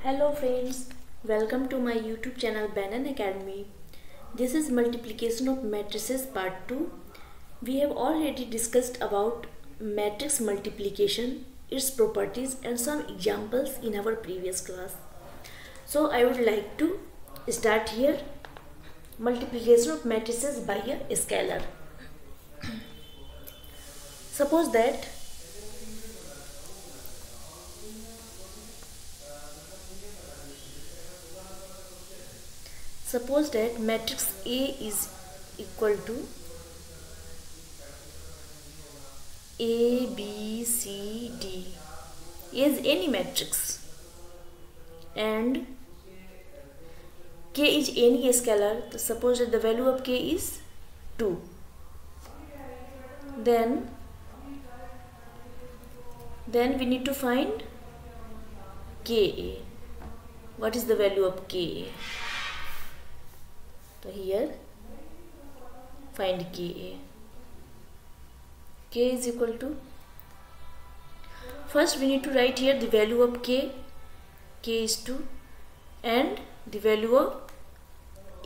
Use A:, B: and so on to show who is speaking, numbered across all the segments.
A: Hello friends, welcome to my YouTube channel Banyan Academy. This is multiplication of matrices part 2. We have already discussed about matrix multiplication, its properties and some examples in our previous class. So I would like to start here multiplication of matrices by a scalar. Suppose that matrix A is equal to A, B, C, D is any matrix and K is any scalar. So suppose that the value of K is 2. Then we need to find Ka. What is the value of Ka? So here find Ka. K is equal to, first we need to write here the value of K. K is 2 and the value of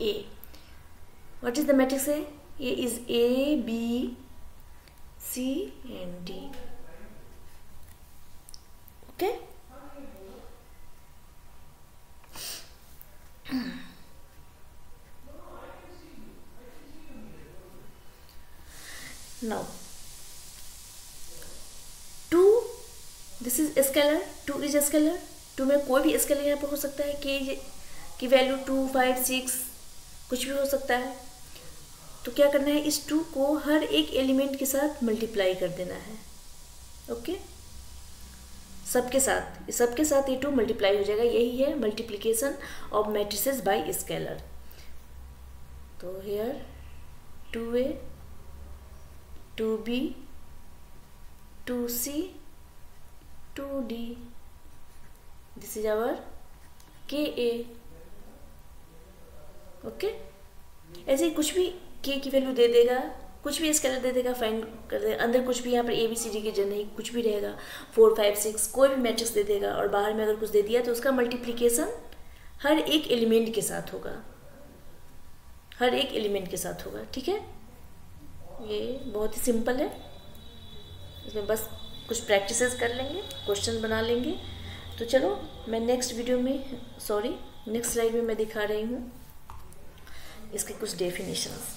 A: A. What is the matrix A? A is A, B, C and D. Okay. Now 2, this is scalar, 2 is scalar. 2 में कोई भी scalar यहाँ पर हो सकता है. K की value 2, 5, 6 कुछ भी हो सकता है. तो क्या करना है, इस 2 को हर एक एलिमेंट के साथ मल्टीप्लाई कर देना है. ओके, सबके साथ ये 2 मल्टीप्लाई हो जाएगा. यही है multiplication of matrices by scalar. तो here 2A, 2B, 2C, 2D. This is our Ka. Okay, ऐसे ही कुछ भी K की वैल्यू दे देगा, कुछ भी स्केलर दे देगा, फाइंड कर देगा. अंदर कुछ भी यहाँ पर ABCD की जगह नहीं, कुछ भी रहेगा. 4, 5, 6 कोई भी मैट्रिक्स दे देगा और बाहर में अगर कुछ दे दिया तो उसका मल्टीप्लिकेशन हर एक एलिमेंट के साथ होगा. ठीक है. ये बहुत ही सिंपल है. इसमें बस कुछ प्रैक्टिसेस कर लेंगे, क्वेश्चन बना लेंगे. तो चलो मैं नेक्स्ट स्लाइड में मैं दिखा रही हूँ इसके कुछ definitions.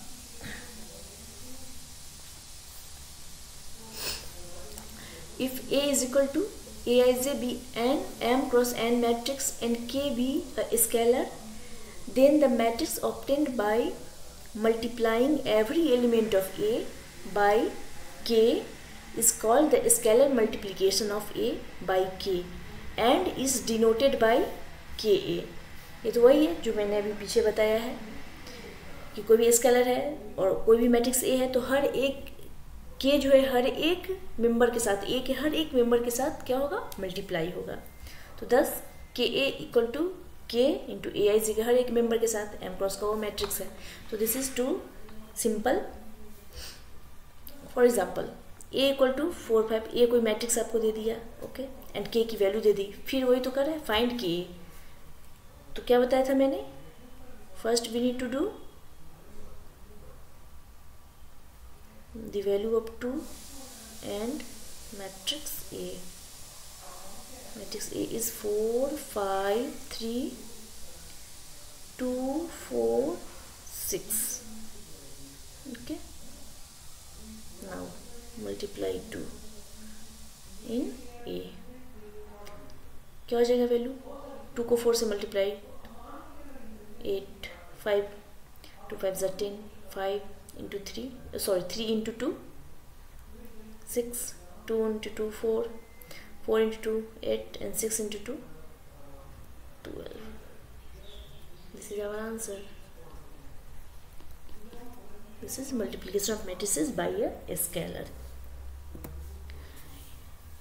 A: If A is equal to Aij be an M cross N matrix and K be a scalar, then the matrix obtained by multiplying every element of A by K is called the scalar multiplication of A by K and is denoted by Ka. ये तो वही है जो मैंने अभी पीछे बताया है कि कोई भी स्केलर है और कोई भी मैट्रिक्स A है तो हर एक K जो है हर एक मेंबर के साथ, A के हर एक मेंबर के साथ क्या होगा, मल्टीप्लाई होगा. तो 10 Ka equal to K into Aij के हर एक मेंबर के साथ. M क्रॉस का वो मैट्रिक्स है. तो this is too simple. For example A equal to 4, 5. A कोई मैट्रिक्स आपको दे दिया, ओके, एंड K की वैल्यू दे दी. फिर वही तो कर रहा है, फाइंड K. तो क्या बताया था मैंने, first we need to do the value of 2 and matrix A. Matrix A is 4, 5, 3, 2, 4, 6. Okay. Now multiply 2 in A. क्या हो जाएगा वैल्यू? 2 को 4 से multiply, 8, 5, 2 5 are 10, 5 into 3, 3 into 2, 6, 2 into 2, 4, 4 into 2, 8 and 6 into 2, 12. This is our answer. This is multiplication of matrices by a scalar.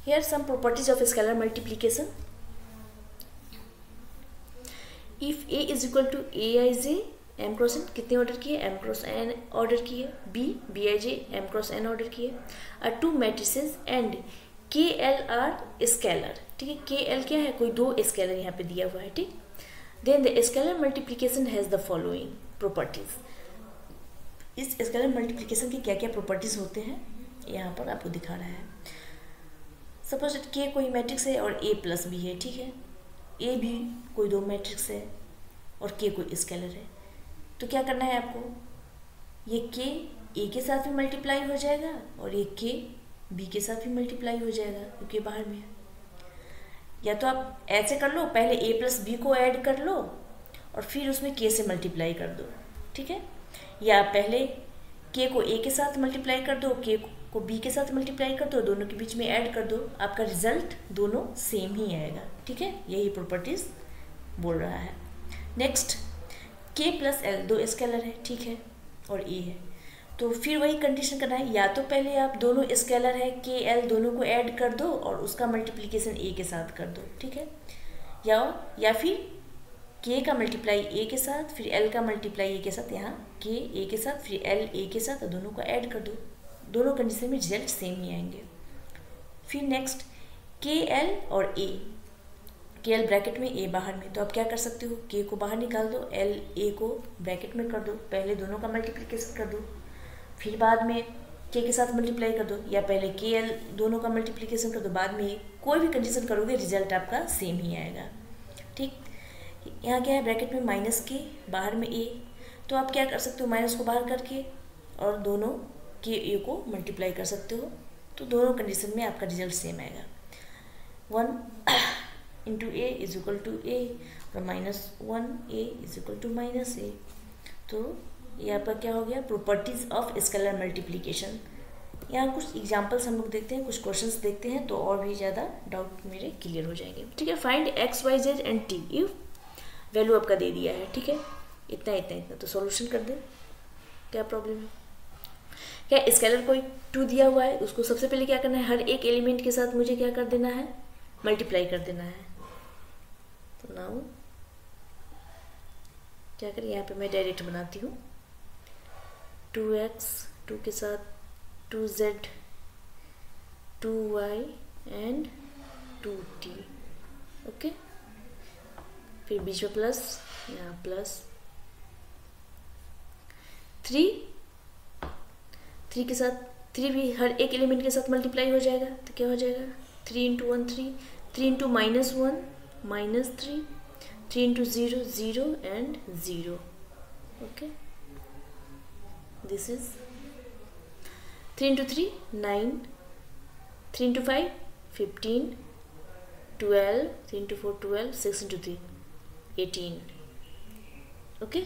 A: Here are some properties of a scalar multiplication. If A is equal to Aij M cross N, कितने order की है, M cross N order की है. B Bij M cross N order की है. 2 matrices and के L R scalar, ठीक है। के एल क्या है, कोई दो स्केलर यहाँ पे दिया हुआ है, ठीक। Then the scalar multiplication has the following properties. इस स्केलर मल्टीप्लीकेशन की क्या क्या प्रॉपर्टीज होते हैं यहाँ पर आपको दिखा रहा है। सपोज के कोई मैट्रिक्स है और ए प्लस बी है, ठीक है। ए भी कोई दो मैट्रिक्स है और के कोई स्केलर है। तो क्या करना है आपको, ये के ए के साथ भी मल्टीप्लाई हो जाएगा और ये के बी के साथ भी मल्टीप्लाई हो जाएगा क्योंकि बाहर में है। या तो आप ऐसे कर लो, पहले ए प्लस बी को ऐड कर लो और फिर उसमें के से मल्टीप्लाई कर दो, ठीक है। या पहले के को ए के साथ मल्टीप्लाई कर दो, के को बी के साथ मल्टीप्लाई कर दो, दोनों के बीच में ऐड कर दो, आपका रिजल्ट दोनों सेम ही आएगा, ठीक है। यही प्रॉपर्टीज बोल रहा है। नेक्स्ट, के प्लस एल दो स्केलर है, ठीक है, और ए है। तो फिर वही कंडीशन करना है, या तो पहले आप दोनों स्केलर है के एल दोनों को ऐड कर दो और उसका मल्टीप्लिकेशन ए के साथ कर दो, ठीक है। या फिर के का मल्टीप्लाई ए के साथ, फिर एल का मल्टीप्लाई ए के साथ, यहाँ के ए के साथ फिर एल ए के साथ, दोनों को ऐड कर दो, दोनों कंडीशन में रिजल्ट सेम ही आएंगे। फिर नेक्स्ट, के एल और ए, के एल ब्रैकेट में ए बाहर में, तो आप क्या कर सकते हो, के को बाहर निकाल दो, एल ए को ब्रैकेट में कर दो, पहले दोनों का मल्टीप्लिकेशन कर दो, फिर बाद में के साथ मल्टीप्लाई कर दो, या पहले के एल दोनों का मल्टीप्लिकेशन कर दो, बाद में कोई भी कंडीशन करोगे रिजल्ट आपका सेम ही आएगा, ठीक। यहाँ क्या है, ब्रैकेट में माइनस के बाहर में ए, तो आप क्या कर सकते हो, माइनस को बाहर करके और दोनों के ए को मल्टीप्लाई कर सकते हो, तो दोनों कंडीशन में आपका रिजल्ट सेम आएगा। 1 into a is equal to a और -1 a is equal to -a। तो यहाँ पर क्या हो गया, प्रॉपर्टीज ऑफ स्केलर मल्टीप्लिकेशन। यहाँ कुछ एग्जांपल्स हम लोग देखते हैं, कुछ क्वेश्चंस देखते हैं, तो और भी ज़्यादा डाउट मेरे क्लियर हो जाएंगे, ठीक है। Find x y z and t, if value आपका दे दिया है, ठीक है, इतना इतना इतना, तो सॉल्यूशन कर दें, क्या प्रॉब्लम है। क्या स्केलर कोई 2 दिया हुआ है, उसको सबसे पहले क्या करना है, हर एक एलिमेंट के साथ मुझे क्या कर देना है, मल्टीप्लाई कर देना है। तो नाउ क्या करें, यहाँ पे मैं डायरेक्ट बनाती हूँ, 2x 2 के साथ 2z 2y and 2t, okay. फिर बीच में प्लस, यहाँ प्लस 3 के साथ 3 भी हर एक एलिमेंट के साथ मल्टीप्लाई हो जाएगा, तो क्या हो जाएगा, 3 into 1 3, 3 into -1 -3, 3 into 0 0 and 0, okay. This is 3 into 3 9, 3 into 5 15, 12, 3 into 4 12, 6 into 3 18, okay.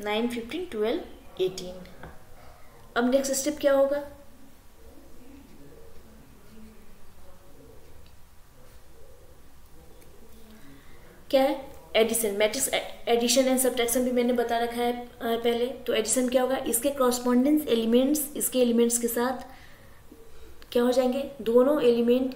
A: 9 15 12 18। अब नेक्स्ट स्टेप क्या होगा, क्या है, addition, matrix addition and subtraction भी मैंने बता रखा है पहले। तो एडिशन क्या होगा, इसके कॉरस्पॉन्डेंस एलिमेंट्स इसके एलिमेंट्स के साथ क्या हो जाएंगे, दोनों एलिमेंट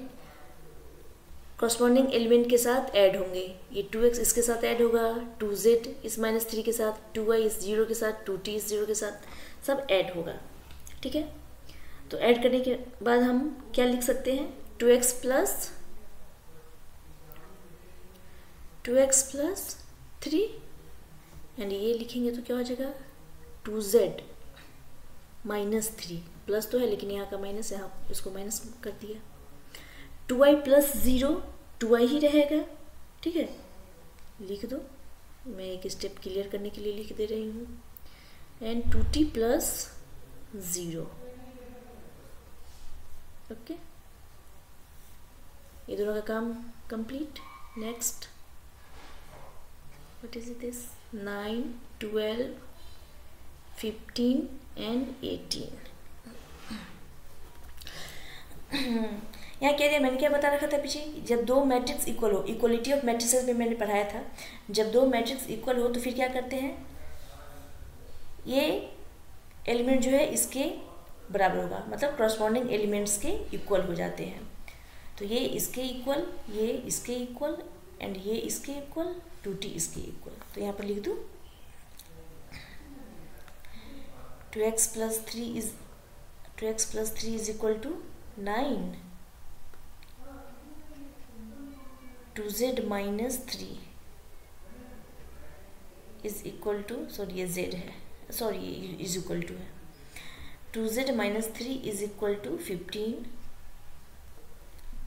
A: कॉरस्पॉन्डिंग एलिमेंट के साथ ऐड होंगे। ये 2x इसके साथ ऐड होगा, 2z इस -3 के साथ, 2y इस 0 के साथ, 2t इस 0 के साथ, सब ऐड होगा, ठीक है। तो ऐड करने के बाद हम क्या लिख सकते हैं, 2x प्लस 3 एंड ये लिखेंगे तो क्या हो जाएगा, 2z -3, प्लस तो है लेकिन यहाँ का माइनस, यहाँ इसको माइनस कर दिया, 2y प्लस 0 2y ही रहेगा, ठीक है, लिख दो, मैं एक स्टेप क्लियर करने के लिए लिख दे रही हूँ, एंड 2t प्लस 0, ओके। ये दोनों का काम complete. Next, what is this, 9 12 15 and 18। यहाँ कह दिया, मैंने क्या बता रखा था पीछे, जब दो मैट्रिक्स इक्वल हो, इक्वलिटी ऑफ मैट्रिसेस में मैंने पढ़ाया था, जब दो मैट्रिक्स इक्वल हो तो फिर क्या करते हैं, ये एलिमेंट जो है इसके बराबर होगा, मतलब कॉरस्पॉन्डिंग एलिमेंट्स के इक्वल हो जाते हैं। तो ये इसके इक्वल, ये इसके इक्वल एंड ये इसके इक्वल, 2t इसके इक्वल। तो यहाँ पर लिख दूँ 2x plus 3 is 2x plus 3 is equal to 9. 2z minus 3 is equal to, sorry ये z है, सॉरी ये इज इक्वल टू है, 2z minus 3 is equal to 15.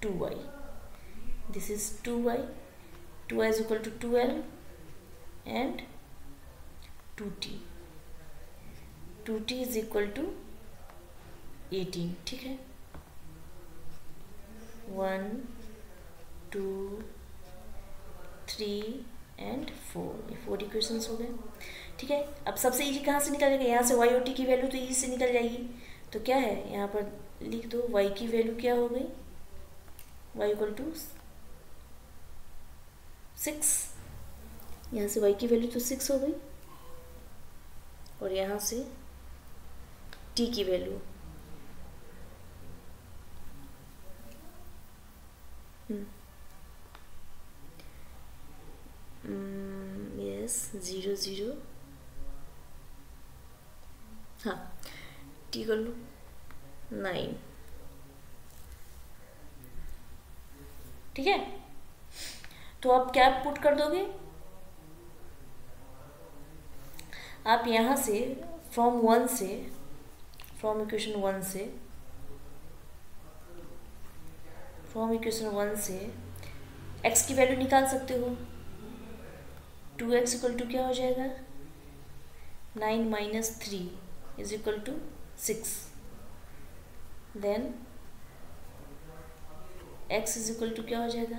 A: 2y, this is 2y, 2y is equal to 12 and 2t, 2t is equal to 18. ठीक है, 1 2 3 and 4, ये 4 equations हो गए. ठीक है, अब सबसे इजी कहाँ से निकलेगा, यहाँ से y और t की वैल्यू तो इजी से निकल जाएगी. तो क्या है, यहाँ पर लिख दो y की वैल्यू क्या हो गई, y इक्वल टू 6. यहाँ से y की वैल्यू तो 6 हो गई और यहाँ से t की वैल्यू यस 0 0, हाँ t कर लो 9. ठीक है, तो आप क्या पुट कर दोगे, आप यहाँ से फ्रॉम इक्वेशन 1 से x की वैल्यू निकाल सकते हो. 2x इक्वल टू क्या हो जाएगा, 9 minus 3 is equal to 6. Then x is equal to क्या हो जाएगा,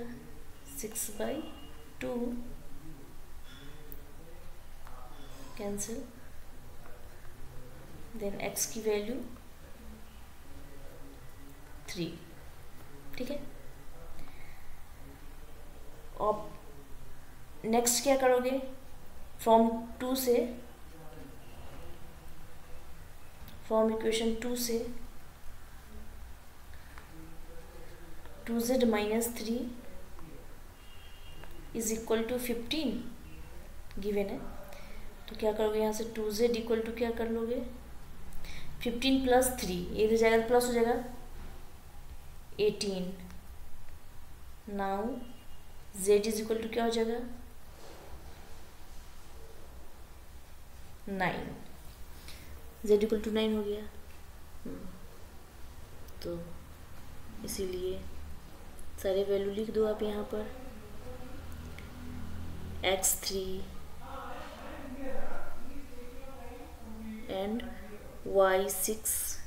A: 6/2, कैंसिल. देन x की वैल्यू 3. ठीक है, और नेक्स्ट क्या करोगे, फ्रॉम इक्वेशन 2 से 2z minus 3 is equal to 15 given है. तो क्या करोगे, यहाँ से 2z इक्वल टू क्या कर लोगे, 15 प्लस 3, ये इधर जाएगा प्लस हो जाएगा 18. Now z is equal to क्या हो जाएगा, 9. z इक्वल टू 9 हो गया. तो इसीलिए सारे वैल्यू लिख दो आप यहाँ पर, x3 and y6,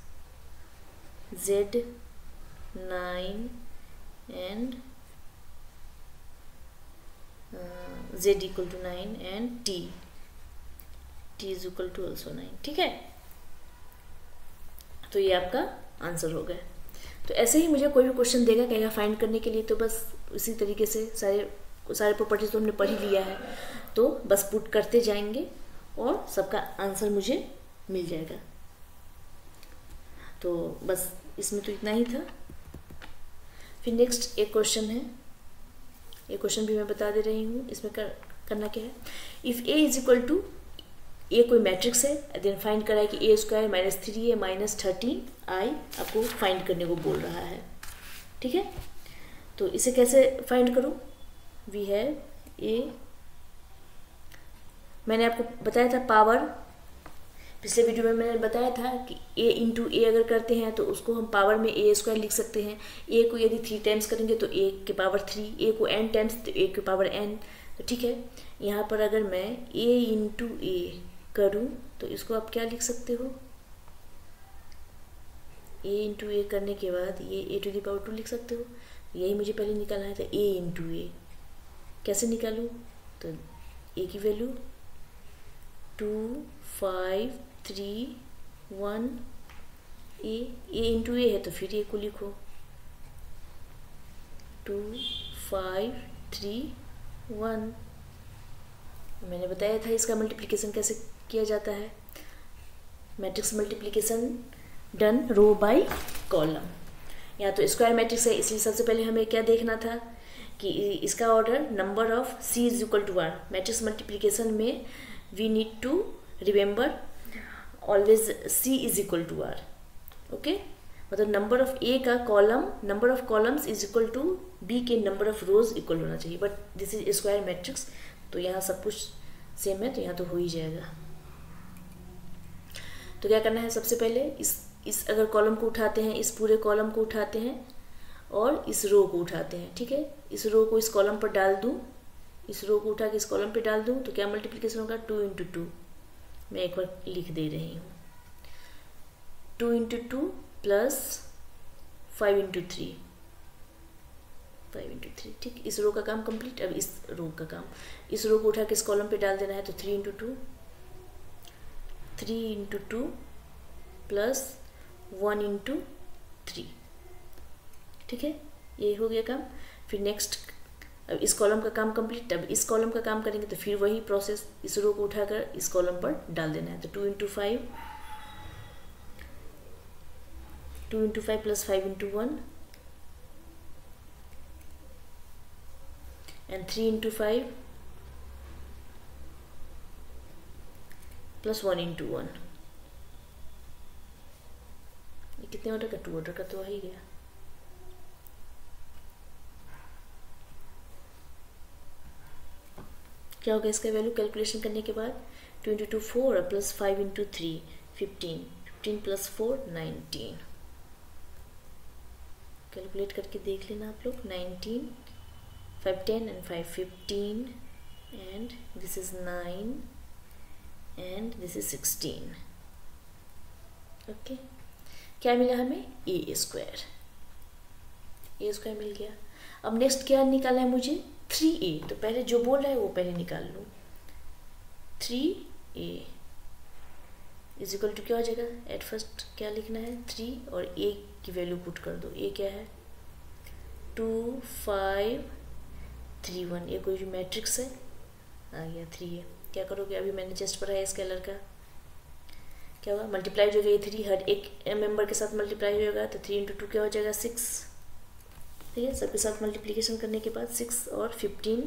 A: z9 and z equal to 9 and t is equal to also 9. ठीक है, तो ये आपका आंसर हो गया. तो ऐसे ही मुझे कोई भी क्वेश्चन देगा कहेगा फाइंड करने के लिए, तो बस इसी तरीके से सारे प्रॉपर्टीज तो हमने पढ़ ही लिया है, तो बस पुट करते जाएंगे और सबका आंसर मुझे मिल जाएगा. तो बस इसमें तो इतना ही था. फिर नेक्स्ट एक क्वेश्चन है, ये क्वेश्चन भी मैं बता दे रही हूँ. इसमें करना क्या है, if a is equal to, a कोई मैट्रिक्स है, देन फाइंड करा है कि a square minus 3a minus 13i आपको फाइंड करने को बोल रहा है. ठीक है, तो इसे कैसे फाइंड करूँ, वी हैव a, मैंने आपको बताया था पावर, पिछले वीडियो में मैंने बताया था कि a इंटू ए अगर करते हैं तो उसको हम पावर में a स्क्वायर लिख सकते हैं. a को यदि 3 टाइम्स करेंगे तो a के पावर 3, a को n टाइम्स तो a के पावर n. तो ठीक है, यहाँ पर अगर मैं a इंटू ए करूँ तो इसको आप क्या लिख सकते हो, a इंटू ए करने के बाद ये a टू द पावर 2 लिख सकते हो. यही मुझे पहले निकालना है, तो a इंटू ए कैसे निकालूँ, तो a की वैल्यू 2 5 3 1, a इंटू ए है तो फिर a को लिखो 2 5 3 1. मैंने बताया था इसका मल्टीप्लिकेशन कैसे किया जाता है, matrix multiplication done row by column. यहाँ तो स्क्वायर मैट्रिक्स है, इसलिए सबसे पहले हमें क्या देखना था कि इसका order number of c is equal to r. Matrix multiplication में we need to remember always c is equal to r. Okay, मतलब नंबर ऑफ ए का column, number of columns is equal to b के number of rows equal होना चाहिए, but this is square matrix, तो यहाँ सब कुछ same है, तो यहाँ तो हो ही जाएगा। तो क्या करना है, सबसे पहले इस अगर कॉलम को उठाते हैं, इस पूरे कॉलम को उठाते हैं और इस रो को उठाते हैं, ठीक है। इस रो को इस कॉलम पर डाल दूँ, इस रो को उठा के इस कॉलम पे डाल दूँ, तो क्या मल्टीप्लिकेशन होगा, 2 × 2। मैं एक बार लिख दे रही हूँ, 2 × 2 प्लस 5 × 3, 5 × 3, ठीक। इस रो का काम कंप्लीट। अब इस रो का काम, इस रो को उठा के इस कॉलम पे डाल देना है, तो 3 × 2, 3 × 2 प्लस 1 × 3, ठीक है, ये हो गया काम। फिर नेक्स्ट, अब इस कॉलम का काम कंप्लीट। अब इस कॉलम का काम करेंगे तो फिर वही प्रोसेस, इस रो को उठाकर इस कॉलम पर डाल देना है, तो 2 × 5, 2 × 5 प्लस 5 × 1 एंड 3 × 5 प्लस 1 × 1। ये कितने ऑर्डर का, 2 ऑर्डर का तो आ ही गया। क्या होगा इसका वैल्यू कैलकुलेशन करने के बाद, 2 × 2 4 प्लस 5 × 3 15, 15 प्लस 4 19। कैलकुलेट करके देख लेना आप लोग, 19, 5 10 and 5 15 and this is 9 and this is 16। Okay, क्या मिला हमें, ए स्क्वायर मिल गया। अब नेक्स्ट क्या निकालना है मुझे, 3a। तो पहले जो बोल रहा है वो पहले निकाल लूँ, 3a इज इक्वल टू क्या हो जाएगा, एट फर्स्ट क्या लिखना है, 3 और a की वैल्यू पुट कर दो। a क्या है, 2 5 3 1, ये कोई मैट्रिक्स है, आ गया 3a। क्या करोगे, अभी मैंने जस्ट पढ़ा है स्केलर का, क्या होगा, मल्टीप्लाई हो जाएगा, ये 3 हर एक मेंबर के साथ मल्टीप्लाई हो जाएगा, तो 3 × 2 क्या हो जाएगा, 6, ठीक है। सबके साथ मल्टीप्लिकेशन करने के बाद 6 और 15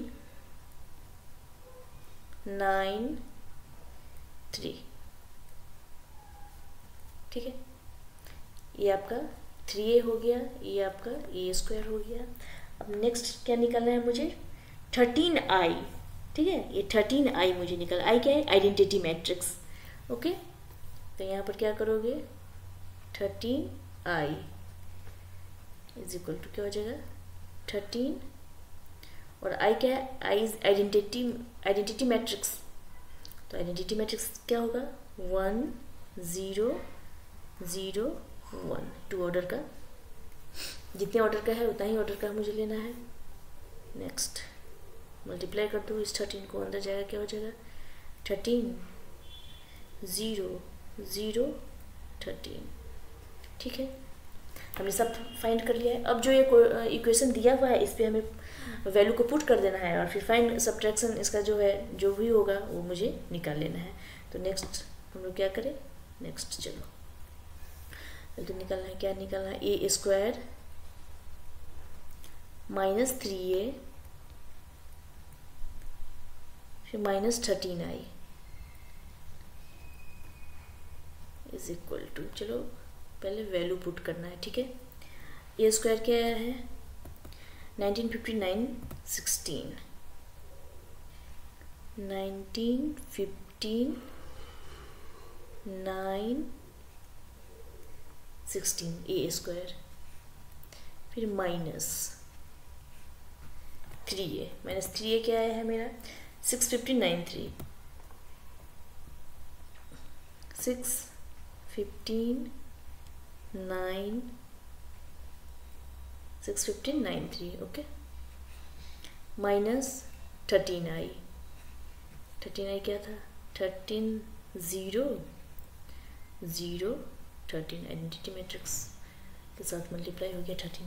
A: 9 3, ठीक है। ये आपका 3a हो गया, ये आपका a स्क्वायर हो गया। अब नेक्स्ट क्या निकालना है मुझे, 13i, ठीक है। ये 13i मुझे निकल, i क्या है, आइडेंटिटी मैट्रिक्स, ओके। तो यहाँ पर क्या करोगे, 13i इज इक्वल टू क्या हो जाएगा, 13 और आई क्या है, आई इज आइडेंटिटी मैट्रिक्स। तो आइडेंटिटी मैट्रिक्स क्या होगा, 1 0 0 1, 2 ऑर्डर का, जितने ऑर्डर का है उतना ही ऑर्डर का मुझे लेना है। नेक्स्ट मल्टीप्लाई कर दो, इस 13 को अंदर जाएगा, क्या हो जाएगा, 13 0 0 13, ठीक है। हमने सब फाइंड कर लिया है। अब जो ये इक्वेशन दिया हुआ है, इस पे हमें वैल्यू को पुट कर देना है और फिर फाइंड सब्ट्रैक्शन इसका जो है, जो भी होगा वो मुझे निकाल लेना है। तो नेक्स्ट हम लोग क्या करें, नेक्स्ट चलो तो निकालना है, क्या निकालना है, ए स्क्वायर माइनस 3a फिर minus 13i is equal to, चलो पहले वैल्यू पुट करना है, ठीक है। ए स्क्वायर क्या है, 1959 16, 1959 9 16 ए स्क्वायर, फिर माइनस 3a, माइनस 3a क्या है मेरा, 615 3, 615 9 615 3, ओके। माइनस 13i, 13i क्या था, 13 0 0 13, आइडेंटिटी मैट्रिक्स के साथ मल्टीप्लाई हो गया 13।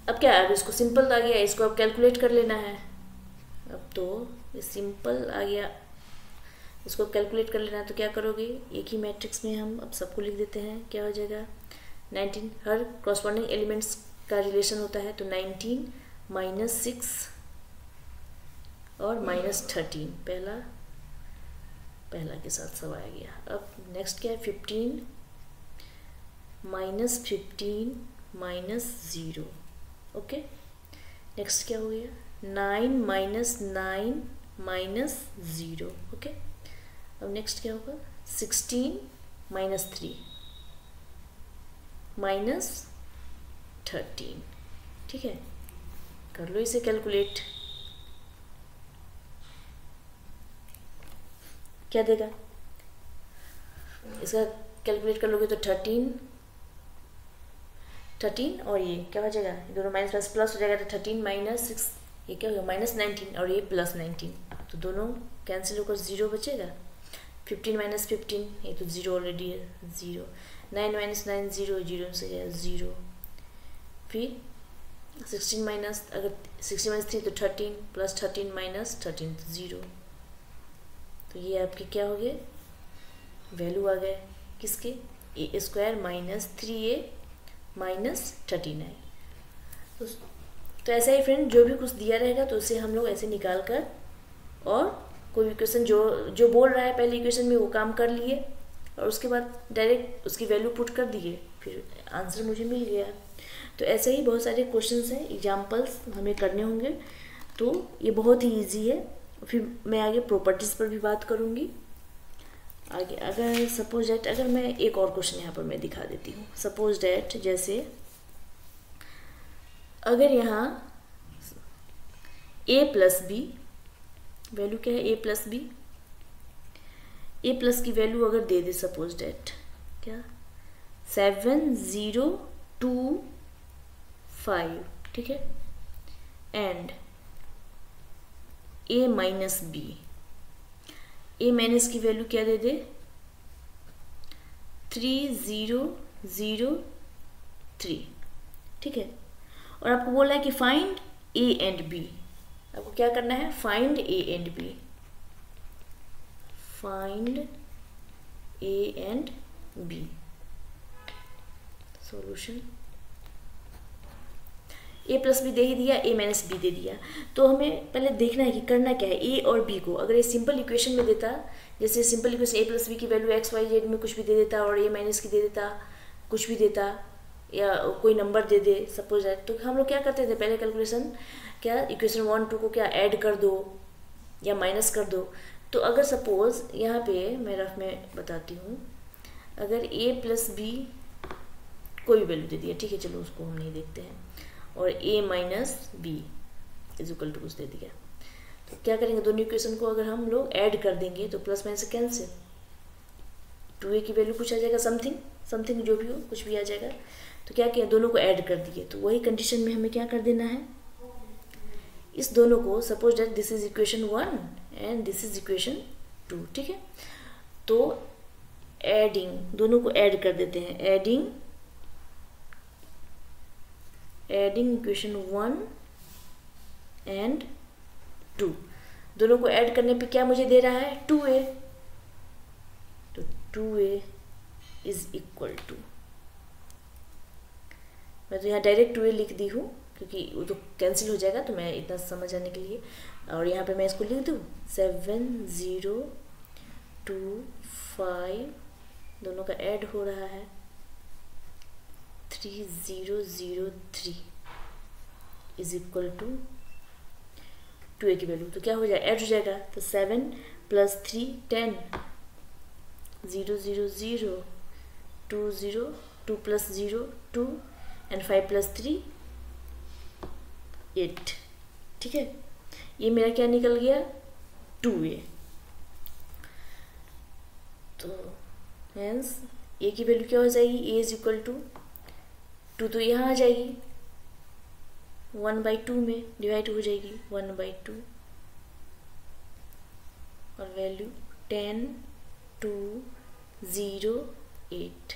A: अब क्या है, अब इसको सिंपल आ गया, इसको अब कैलकुलेट कर लेना है। अब तो ये सिंपल आ गया, इसको कैलकुलेट कर लेना है। तो क्या करोगे, एक ही मैट्रिक्स में हम अब सबको लिख देते हैं, क्या हो जाएगा 19, हर कॉरस्पॉन्डिंग एलिमेंट्स का रिलेशन होता है, तो 19 माइनस 6 और माइनस 13, पहला के साथ सब आ गया। अब नेक्स्ट क्या है, 15 -15 -0। ओके, नेक्स्ट क्या हो गया, 9 -9 -0। ओके, अब नेक्स्ट क्या होगा, 16 -3 -13। ठीक है, कर लो इसे कैलकुलेट, क्या देगा, इसका कैलकुलेट कर लोगे तो 13 और ये क्या हो जाएगा, दोनों माइनस प्लस प्लस हो जाएगा, तो 13 -6 ये क्या होगा -19 और ये +19, तो दोनों कैंसिल होकर 0 बचेगा। 15 -15 ये तो 0 ऑलरेडी है, 0। 9 - 9 0, 0 से गया 0। फिर 16 माइनस, अगर 16 - 3 तो 13 + 13 - 13 तो 0। तो ये आपके क्या हो गए, वैल्यू आ गए किसके, a² - 3a - 39। तो ऐसा ही फ्रेंड, जो भी कुछ दिया रहेगा तो उसे हम लोग ऐसे निकाल कर, और कोई भी क्वेश्चन जो बोल रहा है पहले इक्वेशन में वो काम कर लिए, और उसके बाद डायरेक्ट उसकी वैल्यू पुट कर दिए, फिर आंसर मुझे मिल गया। तो ऐसे ही बहुत सारे क्वेश्चंस हैं, एग्जाम्पल्स हमें करने होंगे, तो ये बहुत ही ईजी है। फिर मैं आगे प्रॉपर्टीज़ पर भी बात करूँगी आगे। अगर सपोज डैट, अगर मैं एक और क्वेश्चन यहाँ पर मैं दिखा देती हूँ। सपोज डैट, जैसे अगर यहाँ a + b, वैल्यू क्या है, a + b, a प्लस की वैल्यू अगर दे दे, सपोज डैट क्या 7025, ठीक है, and a - b, a minus की वैल्यू क्या दे दे 3003, ठीक है, और आपको बोला है कि फाइंड a एंड b। आपको क्या करना है, find a and b, find a and b। Solution, a + b दे ही दिया, a - b दे दिया, तो हमें पहले देखना है कि करना क्या है। a और b को अगर ये सिंपल इक्वेशन में देता, जैसे सिंपल इक्वेशन a + b की वैल्यू x y z में कुछ भी दे देता, और a - की दे देता, कुछ भी देता, या कोई नंबर दे दे सपोज है, तो हम लोग क्या करते थे पहले कैलकुलेशन, क्या इक्वेशन 1 2 को क्या ऐड कर दो या माइनस कर दो। तो अगर सपोज यहाँ पे मैं रफ में बताती हूँ, अगर a + b कोई भी वैल्यू दे दिया, ठीक है, चलो उसको हम नहीं देखते हैं, और a - b = कुछ दे दिया, तो क्या करेंगे, दोनों इक्वेशन को अगर हम लोग ऐड कर देंगे तो प्लस माइनस कैंसिल, 2a की वैल्यू कुछ आ जाएगा, समथिंग जो भी हो कुछ भी आ जाएगा। तो क्या किया, दोनों को ऐड कर दिए, तो वही कंडीशन में हमें क्या कर देना है, इस दोनों को, suppose that this is equation 1 and this is equation 2, ठीक है, तो एडिंग, दोनों को ऐड कर देते हैं, एडिंग इक्वेशन 1 एंड 2, दोनों को ऐड करने पे क्या मुझे दे रहा है, 2a, तो 2a = मैं तो यहाँ डायरेक्ट 2a लिख दी हूँ क्योंकि वो तो कैंसिल हो जाएगा, तो मैं इतना समझ आने के लिए, और यहाँ पे मैं इसको लिख दूँ 7025, दोनों का ऐड हो रहा है 3003 = 2a की वैल्यू, तो क्या हो जाएगा, ऐड हो जाएगा, तो 7 + 3 10, 0 0 0 2 0 2 + 0 2 एंड 5 + 3 8, ठीक है, ये मेरा क्या निकल गया, 2a। तो हेंस a की वैल्यू क्या हो जाएगी, a = 2, तो यहाँ आ जाएगी 1/2 में डिवाइड हो जाएगी, 1/2, और वैल्यू 10 2 0 8।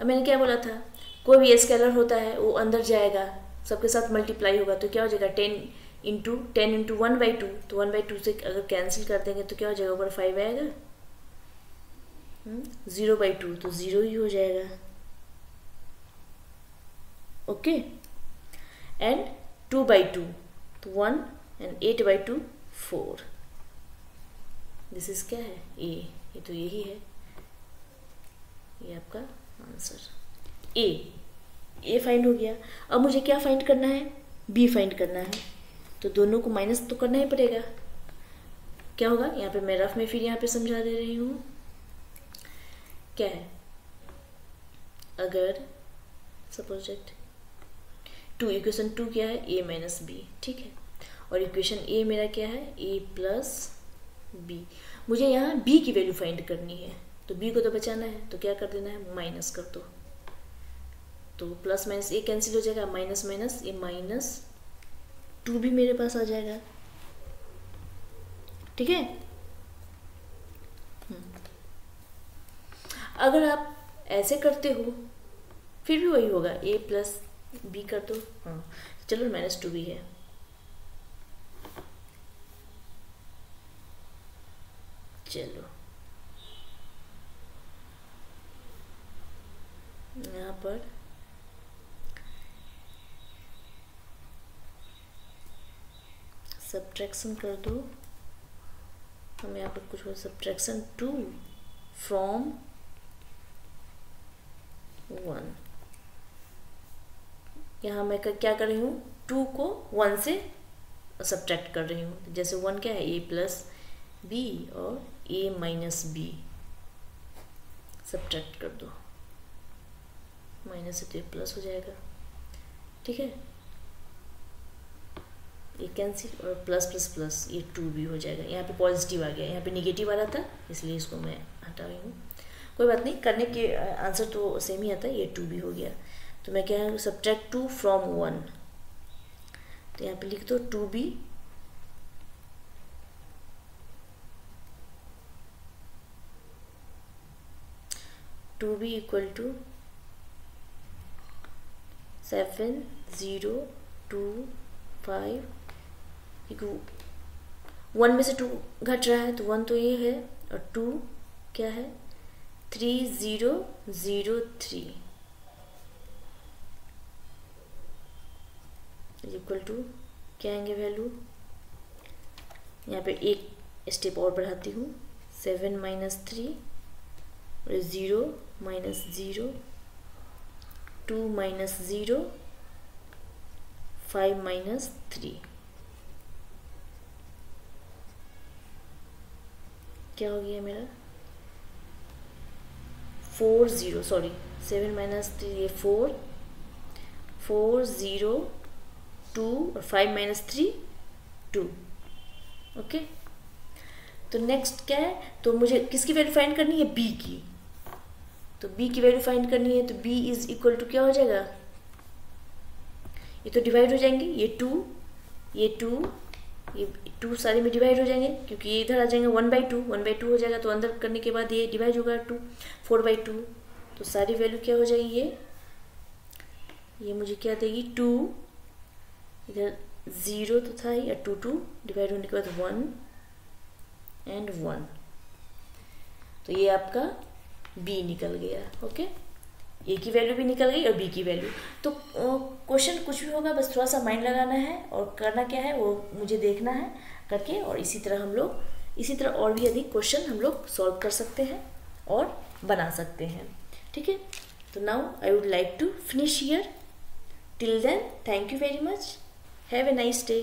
A: अब मैंने क्या बोला था, कोई भी स्केलर होता है वो अंदर जाएगा, सबके साथ मल्टीप्लाई होगा, तो क्या हो जाएगा 10 × 1/2, तो 1/2 से अगर कैंसिल कर देंगे तो क्या हो जाएगा, ऊपर 5 आएगा, 0/2 तो 0 ही हो जाएगा, ओके, एंड 2/2 तो 1 एंड 8/2 4, दिस इज क्या है, ए, ये तो यही है, ये आपका आंसर। ए फाइंड हो गया। अब मुझे क्या फाइंड करना है, बी फाइंड करना है, तो दोनों को माइनस तो करना ही पड़ेगा। क्या होगा यहाँ पे, मैं रफ में फिर यहाँ पे समझा दे रही हूँ। क्या है, अगर सपोज दैट टू, इक्वेशन 2 क्या है, ए माइनस बी, ठीक है, और इक्वेशन ए मेरा क्या है, ए प्लस बी। मुझे यहाँ बी की वैल्यू फाइंड करनी है, तो बी को तो बचाना है, तो क्या कर देना है, माइनस कर दो, तो प्लस माइनस ए कैंसिल हो जाएगा, माइनस माइनस ये माइनस 2 भी मेरे पास आ जाएगा, ठीक है। अगर आप ऐसे करते हो फिर भी वही होगा, ए प्लस बी कर दो, हाँ चलो -2 भी है, चलो यहाँ पर सब्ट्रैक्शन कर दो, हम यहाँ पर कुछ हो, सब्ट्रैक्शन 2 फ्रॉम 1, यहाँ मैं क्या कर रही हूँ, 2 को 1 से सब्ट्रैक्ट कर रही हूँ, जैसे 1 क्या है, ए प्लस बी और ए माइनस बी, सब्ट्रैक्ट कर दो, माइनस से तो ये प्लस हो जाएगा, ठीक है, ये कैंसिल और प्लस प्लस प्लस ये 2 भी हो जाएगा, यहाँ पे पॉजिटिव आ गया, यहाँ पे निगेटिव आ रहा था इसलिए इसको मैं हटा रही हूँ, कोई बात नहीं, करने के आंसर तो सेम ही आता है, ये 2 भी हो गया, तो मैं क्या है, सब्ट्रैक्ट 2 फ्रॉम 1, तो यहाँ पे लिख दो 2b इक्वल टू 7 0 2 5, 1 में से 2 घट रहा है तो 1 तो ये है, और 2 क्या है, 3003 इक्वल टू क्या आएंगे वैल्यू, यहाँ पे एक स्टेप और बढ़ाती हूँ, 7 - 3 और 0 - 0 2 - 0 5 - 3, क्या हो गया मेरा, 4 0, सॉरी 7 - 3 ये 4 4 0 2 और 5 - 3 2, ओके। तो नेक्स्ट क्या है, तो मुझे किसकी वैल्यू फाइंड करनी है, बी की, तो बी की वैल्यू फाइंड करनी है, तो बी इज इक्वल टू क्या हो जाएगा, ये तो डिवाइड हो जाएंगे, ये 2 ये 2 सारे में डिवाइड हो जाएंगे, क्योंकि ये इधर आ जाएंगे 1/2 हो जाएगा, तो अंदर करने के बाद ये डिवाइड होगा 4/2, तो सारी वैल्यू क्या हो जाएगी, ये मुझे क्या देगी, 2 इधर 0 तो था ही, 2 डिवाइड होने के बाद 1 and 1, तो ये आपका b निकल गया, ओके, ए की वैल्यू भी निकल गई और बी की वैल्यू। तो क्वेश्चन कुछ भी होगा बस थोड़ा सा माइंड लगाना है और करना क्या है वो मुझे देखना है करके, और इसी तरह और भी अधिक क्वेश्चन हम लोग सॉल्व कर सकते हैं और बना सकते हैं, ठीक है। तो now I would like to finish here, till then thank you very much, have a nice day.